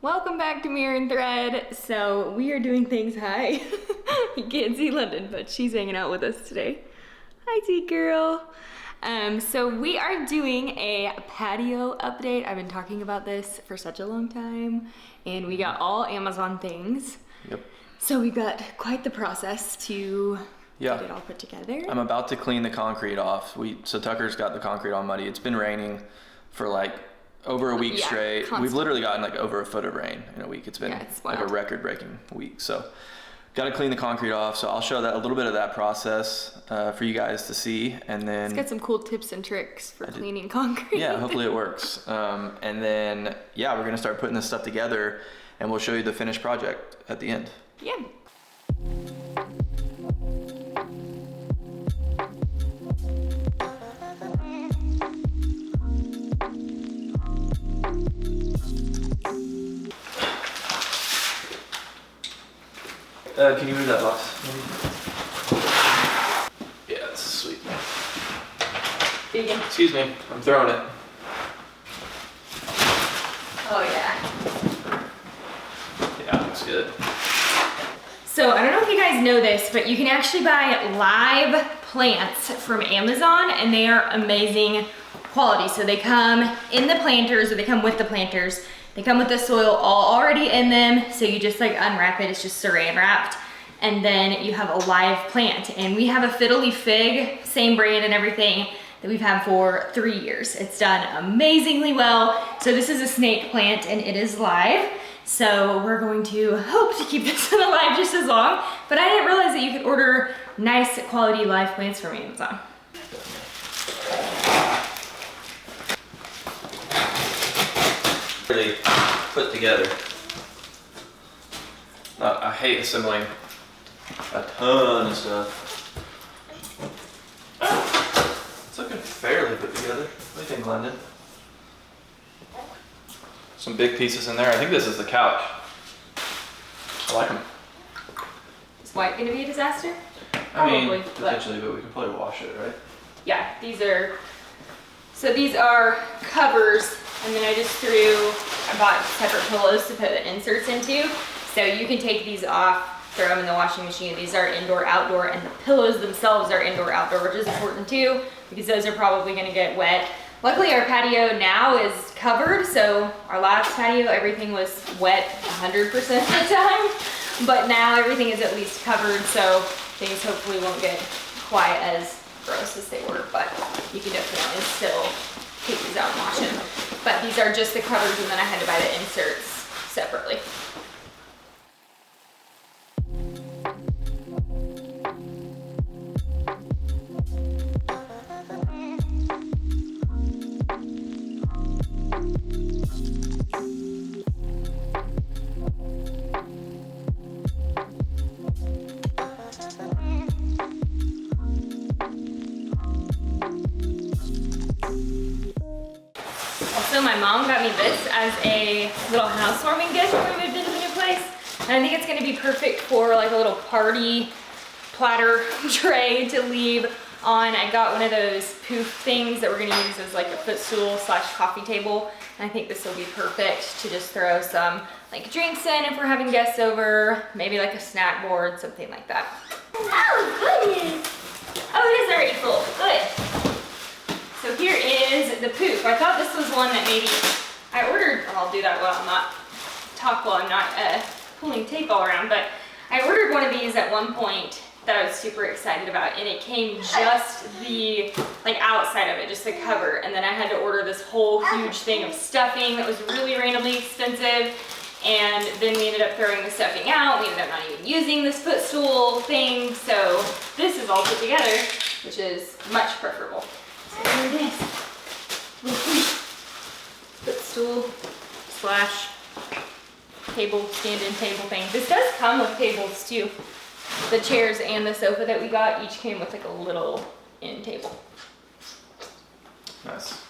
Welcome back to Mirror and Thread. So we are doing things. Hi. You can't see London, but she's hanging out with us today. Hi, T girl. So we are doing a patio update. I've been talking about this for such a long time, and we got all Amazon things. Yep. So we got quite the process to get it all put together. I'm about to clean the concrete off. So Tucker's got the concrete all muddy. It's been raining for like over a week straight. Constantly. We've literally gotten like over a foot of rain in a week. It's been like a record-breaking week. So got to clean the concrete off. So I'll show that a little bit of that process for you guys to see, and then It's got some cool tips and tricks for cleaning concrete. Yeah, hopefully it works. And then we're gonna start putting this stuff together, and we'll show you the finished project at the end. Yeah. Can you move that box? Yeah, that's sweet. Vegan. Excuse me, I'm throwing it. Oh yeah. Yeah, looks good. So I don't know if you guys know this, but you can actually buy live plants from Amazon, and they are amazing quality. So they come in the planters, or they come with the planters. They come with the soil all already in them, so you just like unwrap it. It's just saran wrapped, and then you have a live plant. And we have a fiddle leaf fig, same brand and everything, that we've had for 3 years. It's done amazingly well. So this is a snake plant, and it is live. So we're going to hope to keep this one alive just as long. But I didn't realize that you could order nice quality live plants from Amazon. Really put together. I hate assembling a ton of stuff. It's looking fairly put together. What do you think, London? Some big pieces in there. I think this is the couch. I like them. Is white gonna be a disaster? I mean, potentially, but we can probably wash it, right? Yeah, these are covers, and then I bought separate pillows to put the inserts into. So you can take these off, throw them in the washing machine. These are indoor, outdoor, and the pillows themselves are indoor, outdoor, which is important too, because those are probably gonna get wet. Luckily our patio now is covered, so our last patio, everything was wet 100% of the time, but now everything is at least covered, so things hopefully won't get quite as gross as they were, but you can definitely still take these out and wash them. But these are just the covers, and then I had to buy the inserts separately. Also, my mom got me this as a little housewarming gift when we moved into the new place. And I think it's gonna be perfect for like a little party platter tray to leave on. I got one of those poof things that we're gonna use as like a footstool / coffee table. And I think this will be perfect to just throw some like drinks in if we're having guests over, maybe like a snack board, something like that. Oh, goodness. Oh, it is already full, good. So here is the poof. I thought this was one that maybe I ordered. I'll do that while I'm not pulling tape all around, but I ordered one of these at one point that I was super excited about, and it came just the outside of it, just the cover, and then I had to order this whole huge thing of stuffing that was really randomly expensive, and then we ended up throwing the stuffing out. We ended up not even using this footstool thing, so this is all put together, which is much preferable. So there it is. Footstool / table, stand-in table thing. This does come with tables too. The chairs and the sofa that we got each came with like a little end table. Nice.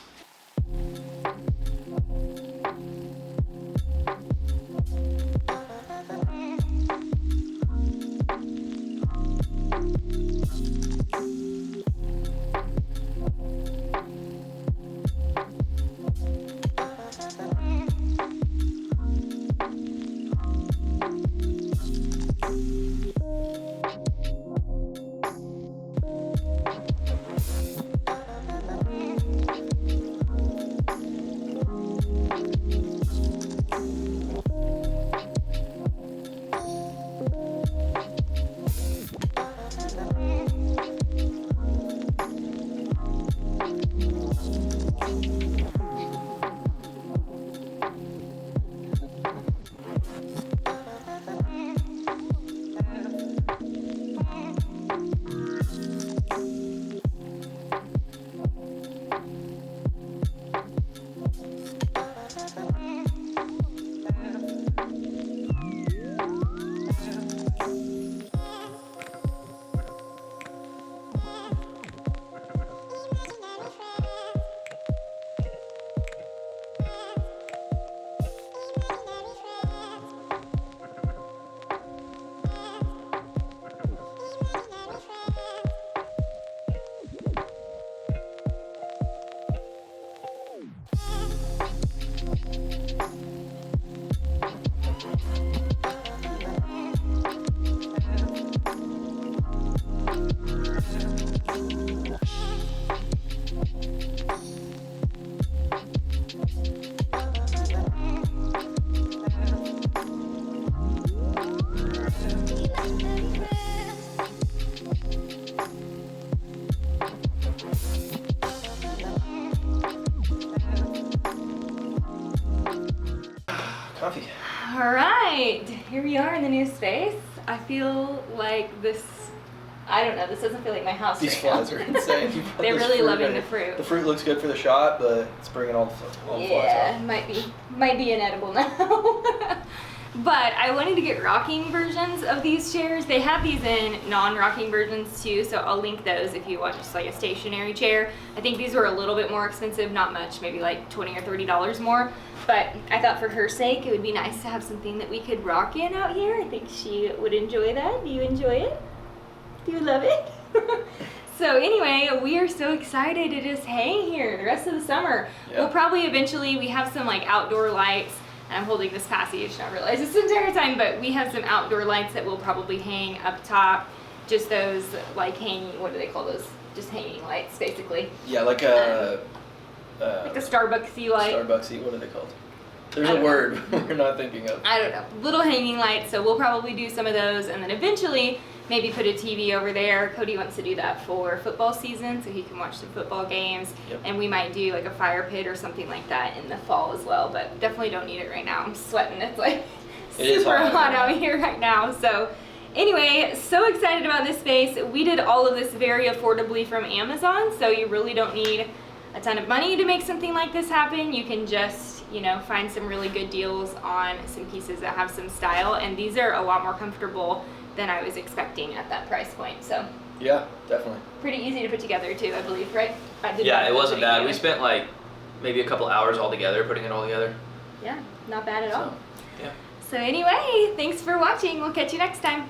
Coffee. All right, here we are in the new space. I feel like this, I don't know, this doesn't feel like my house These right flies now. are insane. They're really loving the fruit. The fruit looks good for the shot, but it's bringing all the flies off. Yeah, might be inedible now. But I wanted to get rocking versions of these chairs. They have these in non-rocking versions too, so I'll link those if you want just like a stationary chair. I think these were a little bit more expensive, not much, maybe like $20 or $30 more. But I thought for her sake, it would be nice to have something that we could rock in out here. I think she would enjoy that. Do you enjoy it? Do you love it? So anyway, we are so excited to just hang here the rest of the summer. Yeah. We'll probably eventually, we have some like outdoor lights. I'm holding this passage, not realize this entire time, but we have some outdoor lights that we'll probably hang up top. Just those like hanging, what do they call those? Just hanging lights, basically. Yeah, like a Starbucks-y light. Starbucks-y, what are they called? There's a word we're not thinking of. I don't know. Little hanging lights, so we'll probably do some of those, and then eventually maybe put a TV over there. Cody wants to do that for football season, so he can watch some football games. Yep. And we might do like a fire pit or something like that in the fall as well, but definitely don't need it right now. I'm sweating. It's like super hot out here right now. So anyway, so excited about this space. We did all of this very affordably from Amazon, so you really don't need a ton of money to make something like this happen. You can just, you know, find some really good deals on some pieces that have some style, and these are a lot more comfortable than I was expecting at that price point. So yeah, definitely. Pretty easy to put together too, I believe, right? Yeah, it wasn't bad. We spent like maybe a couple hours all together putting it all together. Yeah, not bad at all. Yeah. So anyway, thanks for watching. We'll catch you next time.